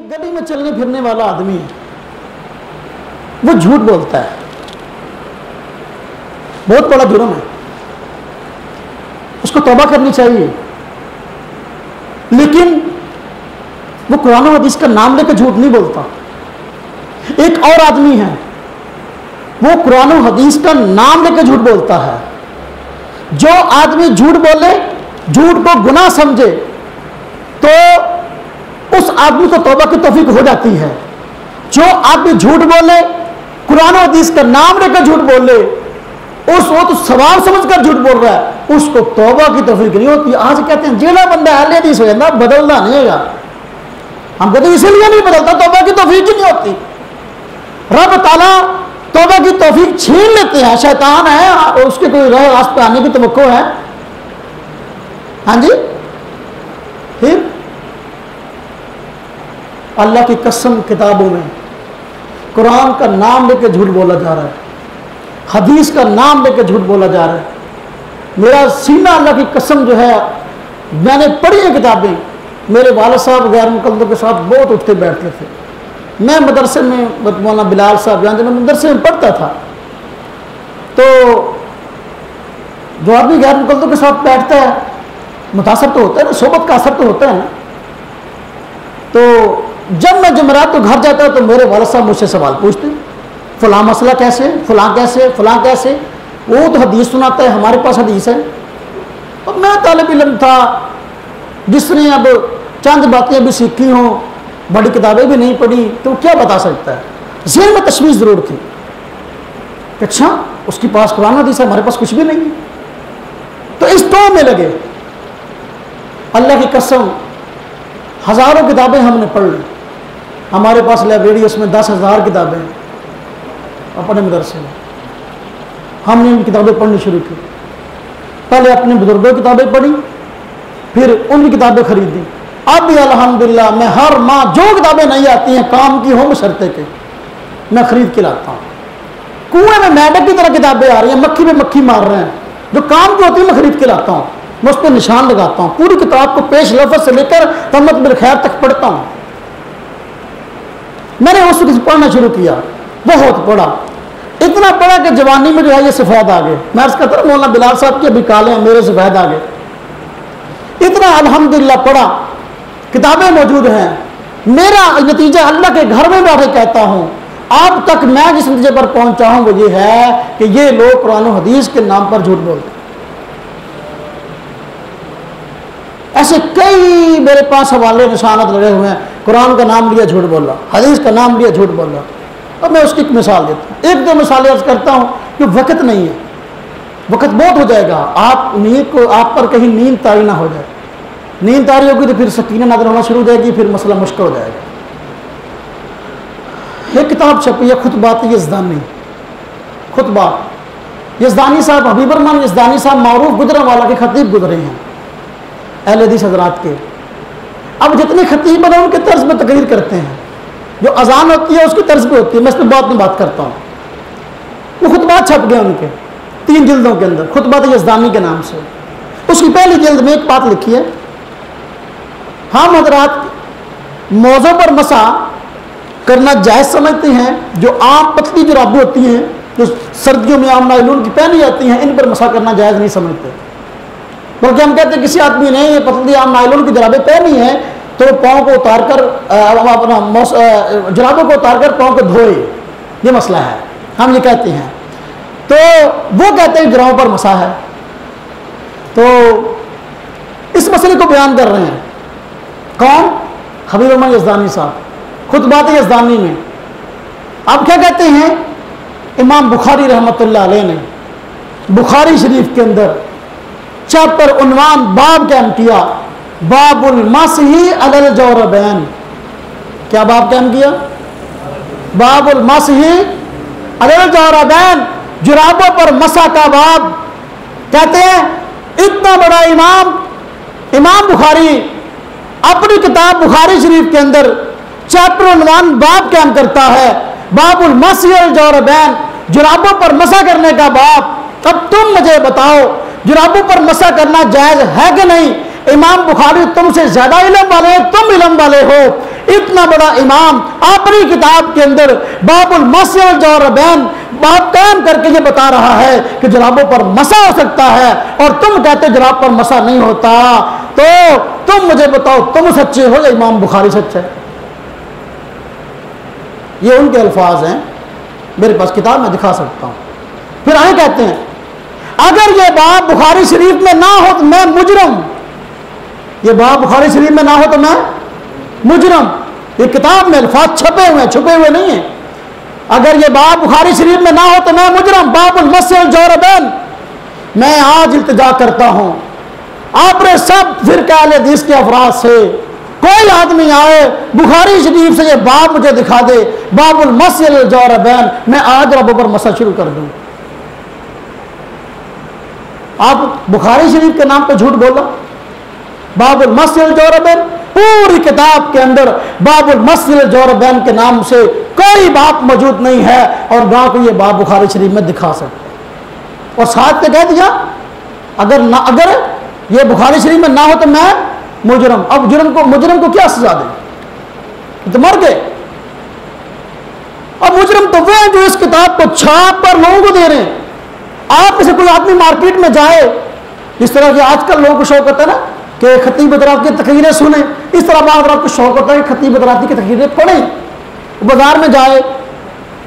एक गली में चलने फिरने वाला आदमी है, वो झूठ बोलता है, बहुत बड़ा जुर्म है, उसको तौबा करनी चाहिए। लेकिन वो कुरान और हदीस का नाम लेकर झूठ नहीं बोलता। एक और आदमी है, वो कुरान और हदीस का नाम लेकर झूठ बोलता है। जो आदमी झूठ बोले, झूठ को गुनाह समझे, तो उस आदमी को तौबा की तौफीक हो जाती है। जो आदमी झूठ बोले, कुरान और हदीस का नाम लेकर झूठ बोले, वो तो सवाल समझकर झूठ बोल रहा है, उसको तौबा की तौफीक नहीं होती। आज कहते हैं जेला बंदा अहले हदीस हो जाता, बदलना नहीं होगा। हम कहते इसलिए नहीं बदलता, तौबा की तौफीक ही नहीं होती। रब ताला तौबा की तौफीक छीन लेते हैं। शैतान है और उसके कोई रास्ते आने की तवक्को है? हाँ जी। फिर अल्लाह की कसम, किताबों में कुरान का नाम लेकर झूठ बोला जा रहा है, हदीस का नाम लेकर झूठ बोला जा रहा है। मेरा सीना अल्लाह की कसम जो है, मैंने पढ़ी है किताबें। मेरे वालिद साहब गैर मुकल्दों के साथ बहुत उठते बैठते थे। मैं मदरसे में, मौलाना बिलाल साहब जानते, मैं मदरसे में पढ़ता था, तो जो आदमी गैर मुकल्दों के साथ बैठता है मुतासर तो होता है ना, सोबत का असर तो होता है ना। तो जब मैं जुमेरात को घर जाता तो मेरे वालिद साहब मुझसे सवाल पूछते, फलां मसला कैसे, फलां कैसे, फलां कैसे। वो तो हदीस सुनाता है, हमारे पास हदीस है। और मैं तालिब इल्म था जिसने अब चंद बातें अभी सीखी हों, बड़ी किताबें भी नहीं पढ़ी, तो क्या बता सकता है। ज़हन में तशवीश जरूर थी कि अच्छा उसके पास कुरान हदीस है, हमारे पास कुछ भी नहीं है। तो इस तो में लगे। अल्लाह की कसम, हज़ारों किताबें हमने पढ़ ली। हमारे पास लाइब्रेरी, उसमें 10,000 किताबें हैं। अपने मदरसे में हमने इन किताबें पढ़नी शुरू की। पहले अपने बुजुर्गों की किताबें पढ़ी, फिर उनकी किताबें खरीदी। अब भी अल्हम्दुलिल्लाह मैं हर माह जो किताबें नहीं आती हैं, काम की हो बशर्ते के, मैं खरीद के लाता हूँ। कुएं में मेंढक की तरह किताबें आ रही हैं, मक्खी पे मक्खी मार रहे हैं, जो काम की होती है मैं खरीद के लाता हूँ। मैं उस पर निशान लगाता हूँ, पूरी किताब को पेश लफ्ज़ से लेकर तमत बिल खैर तक पढ़ता हूँ। मैंने उस वक्त पढ़ना शुरू किया, बहुत पढ़ा, इतना पढ़ा कि जवानी में जो है ये सफ़ेद आ गए। मैं अर्ज़ करता हूँ मौलाना बिलाल साहब के अभी काले हैं, मेरे सफ़ेद आ गए। इतना अल्हम्दुलिल्लाह पढ़ा, किताबें मौजूद हैं। मेरा नतीजा अल्लाह के घर में बैठे कहता हूँ, अब तक मैं जिस नतीजे पर पहुंचा हूँ वो ये है कि ये लोग कुरान और हदीस के नाम पर झूठ बोलते। ऐसे कई मेरे पास हवाले निशानत लगे हुए हैं, कुरान का नाम लिया झूठ बोला, हदीस का नाम लिया झूठ बोला। अब मैं उसकी एक मिसाल देता हूँ, एक दो मिसालें अर्ज करता हूँ कि वक्त नहीं है, वक्त बहुत हो जाएगा। आप नींद को, आप पर कहीं नींद तारी ना हो जाए। नींद तारी होगी तो फिर सकीना नाज़िल होना शुरू हो जाएगी, फिर मसला मुश्किल हो जाएगा। एक किताब छपी है, खुतबात यज़दानी, खुतबात यज़दानी साहब, हबीब रहमान यज़दानी साहब मारूफ गुजरांवाला के खतीब गुजरे हैं अहले हदीस हज़रात के। अब जितने खतीब बने उनके तर्ज में तकरीर करते हैं, जो अजान होती है उसकी तर्ज पे होती है। मैं इस पर बाद में बात करता हूँ। वो खुतबात छप गए उनके 3 जिल्दों के अंदर, खुतबात यज़दानी के नाम से। उसकी पहली जिल्द में एक बात लिखी है, हम हज़रात मौज़ों पर मसा करना जायज़ समझते हैं। जो आम पतली जुराबें होती हैं, जो सर्दियों में आम नायलॉन की पहनी जाती हैं, इन पर मसा करना जायज़ नहीं समझते। बल्कि हम कहते हैं किसी आदमी ने ये पतली आम नायलॉन की जुराबें पहनी है तो पाँव को उतार कर, अपना जुराबों को उतार कर पाँव को धोए, ये मसला है, हम ये कहते हैं। तो वो कहते हैं जुराबों पर मसा है। तो इस मसले को बयान कर रहे हैं कौन? हबीब रहमान यज़दानी साहब, खुतबात यज़दानी में। आप क्या कहते हैं? इमाम बुखारी रहमतुल्लाह अलैह ने बुखारी शरीफ के अंदर चैप्टर उन्वान बाब कायम किया, बाबुल मसही अलल जौरबैन। क्या बाब कायम किया? बाबुल मसही अलल जौरबैन, जुराबों पर मसा का बाब। कहते हैं इतना बड़ा इमाम बुखारी अपनी किताब बुखारी शरीफ के अंदर चैप्टर उन्वान बाब कायम करता है, बाबुल मसही अलल जौरबैन, जुराबों पर मसा करने का बाब। अब तुम मुझे बताओ, जुराबों पर मसा करना जायज़ है कि नहीं? इमाम बुखारी तुमसे ज्यादा इल्म वाले हैं, तुम इल्म वाले हो। इतना बड़ा इमाम अपनी किताब के अंदर बाबुल मस्ह वल जौरबैन बात कायम करके ये बता रहा है कि जराबों पर मसा हो सकता है, और तुम कहते जराब पर मसा नहीं होता। तो तुम मुझे बताओ, तुम सच्चे हो या इमाम बुखारी सच्चा है? ये उनके अल्फाज हैं, मेरे पास किताब में दिखा सकता हूं। फिर आगे कहते हैं, अगर ये बात बुखारी शरीफ में ना हो तो मैं मुजरम, ये बात बुखारी शरीफ में ना हो तो मैं मुजरम। ये किताब में अल्फाज छपे हुए, छुपे हुए नहीं है। अगर ये बात बुखारी शरीफ में ना हो तो मैं मुजरम। बाबुल मस्ह वल जौरबैन, मैं आज इल्तिजा करता हूं आपने सब फिरका अहले हदीस के अफराद से, कोई आदमी आए बुखारी शरीफ से ये बाब मुझे दिखा दे, बाबुल मस्ह वल जौरबैन, मैं आज रब्बों पर मसा शुरू कर दूं। आप बुखारी शरीफ के नाम पर झूठ बोला, बाबुल मस्ह वल जौरबैन, पूरी किताब के अंदर बाबुल मस्ह वल जौरबैन के नाम से कोई बाप मौजूद नहीं है, और ना को ये बाप बुखारी शरीफ में दिखा सकते। और साथ में कह दिया अगर ये बुखारी शरीफ में ना हो तो मैं मुजरम। अब मुजरम को क्या सजा दें? तो मर गए। अब मुजरम तो वे जो इस किताब को छाप कर लोगों को दे रहे हैं। आप में से कोई आदमी मार्केट में जाए, इस तरह के आजकल लोगों को शौक होता है ना कि खतीब हज़रात की तकरीरें सुने, इस तरह हज़रात को शौक होता है कि खतीब हज़रात की तकरीरें पढ़े। बाजार में जाए,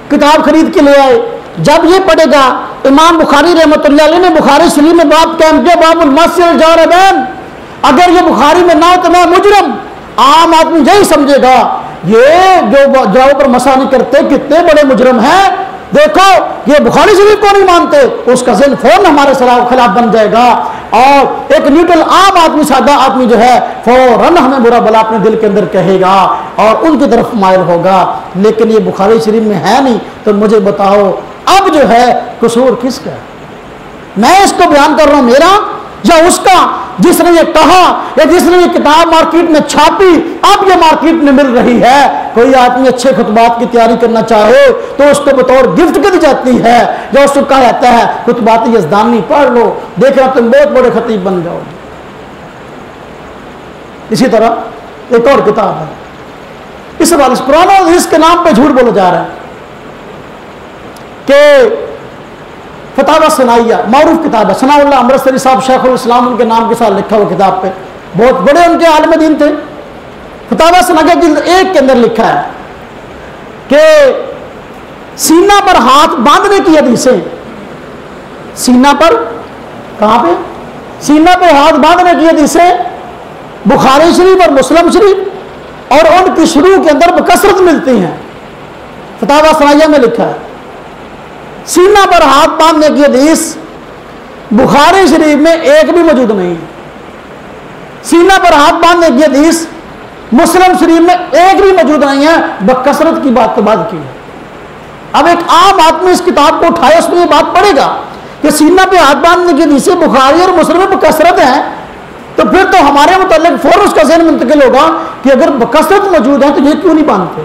किताब खरीद के ले आए, जब ये पढ़ेगा इमाम बुखारी रहमतुल्लाह अलैह ने बुखारी शरीफ में बाब कायम किया, बाबुल मस्ह वल जौरबैन, अगर ये बुखारी में ना हो तो मैं मुजरम। आम आदमी यही समझेगा ये जो जराबों पर मसा नहीं करते कितने बड़े मुजरम हैं, देखो ये बुखारी शरीफ को नहीं मानते, उसका ज़हन फौरन हमारे खिलाफ बन जाएगा, और एक न्यूट्रल आम आदमी, सादा आदमी जो है फौरन हमें बुरा भला अपने दिल के अंदर कहेगा और उनकी तरफ मायल होगा। लेकिन ये बुखारी शरीफ में है नहीं, तो मुझे बताओ अब जो है कसूर किसका है? मैं इसको बयान कर रहा हूं मेरा या उसका, जिसने ये कहा या जिसने ये किताब मार्केट में छापी, अब ये मार्केट में मिल रही है। कोई आदमी अच्छे खुतबात की तैयारी करना चाहे तो उसको बतौर गिफ्ट कर दी जाती है, या उसको कहा जाता है खुतबात यज़दानी पढ़ लो, देखना तुम बहुत बड़े खतीब बन जाओगे। इसी तरह एक और किताब है, इस बार कुरान और हदीस के नाम पे झूठ बोला जा रहा है कि फतावा सनाइया मारूफ किताब है, सनाउल्लाह अमृतसरी साहब शेखुल इस्लाम उनके नाम के साथ लिखा हुआ किताब पे, बहुत बड़े उनके आलिम दीन थे। फतावा सनाइया जिल्द 1 के अंदर लिखा है कि सीना पर हाथ बांधने की हदीसें, सीना पर, कहां पे? सीना पे हाथ बांधने की हदीसें बुखारी शरीफ और मुस्लिम शरीफ और उनकी शुरू के अंदर बकसरत मिलती हैं। फतावा सनाइया में लिखा है सीना पर हाथ बांधने की हदीस बुखारी शरीफ में एक भी मौजूद नहीं है। सीना पर हाथ बांधने की हदीस मुस्लिम शरीफ में एक भी मौजूद नहीं है, बकसरत की बात तो बात की है। अब एक आम आदमी इस किताब को उठाए, उसमें ये बात पड़ेगा कि सीना पे हाथ बांधने की हदीसें बुखारी और मुस्लिम में बकसरत है, तो फिर तो हमारे मुताल्लिक फौरन उसका ज़हन मुंतकिल होगा कि अगर बकसरत मौजूद है तो ये क्यों नहीं बांधते?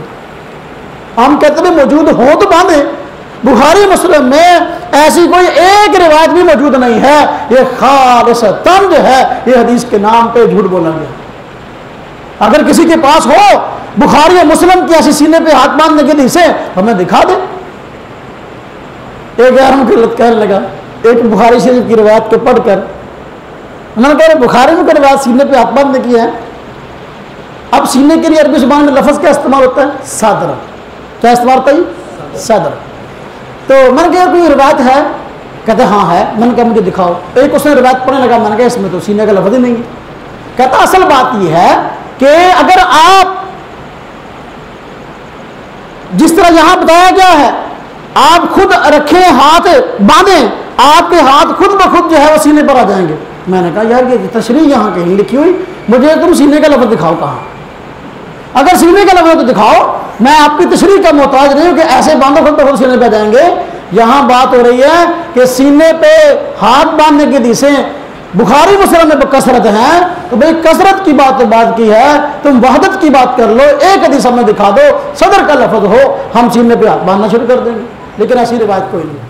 हम कहते हैं मौजूद हो तो बांधे। बुखारी मुस्लिम में ऐसी कोई एक रिवायत भी मौजूद नहीं है, ये खालिसतन जो है ये हदीस के नाम पे झूठ बोला गया। अगर किसी के पास हो बुखारी और मुस्लिम की ऐसी सीने पे हाथ बांधने की हदीसें हमें दिखा दे। एक यार हमको कहने लगा, एक बुखारी शरीफ की रिवायत को पढ़कर उन्होंने कहा बुखारी में कोई रिवायत सीने पे हाथ बांधने की है। अब सीने के लिए अरबी जुबान में लफ्ज़ क्या इस्तेमाल होता है? सादर। क्या इस्तेमाल होता है? सादर। तो मैंने कहा कोई रिवायत है? कहते हाँ है। मैंने कहा मुझे दिखाओ। एक उसने रिवायत पढ़ने लगा, मैंने कहा इसमें तो सीने का लफ्ज़ ही नहीं है। कहता असल बात यह है कि अगर आप जिस तरह यहां बताया गया है, आप खुद रखें हाथ बांधें, आपके हाथ खुद ब खुद जो है वो सीने पर आ जाएंगे। मैंने कहा यार ये तशरीह यहाँ कहीं लिखी हुई, मुझे तुम सीने का लफ्ज़ दिखाओ कहाँ। अगर सीने का लफ्ज़ तो दिखाओ, मैं आपकी तशरीह का मोहताज नहीं हूँ कि ऐसे बांधो खुद ब खुद सीने पर जाएंगे। यहाँ बात हो रही है कि सीने पे हाथ बांधने की हदीसें बुखारी मुस्लिम में कसरत हैं, तो भाई कसरत की बात की है, तुम वहदत की बात कर लो। एक हदीस हमें दिखा दो, सदर का लफ्ज़ हो, हम सीने पे हाथ बांधना शुरू कर देंगे। लेकिन ऐसी रिवायत कोई नहीं।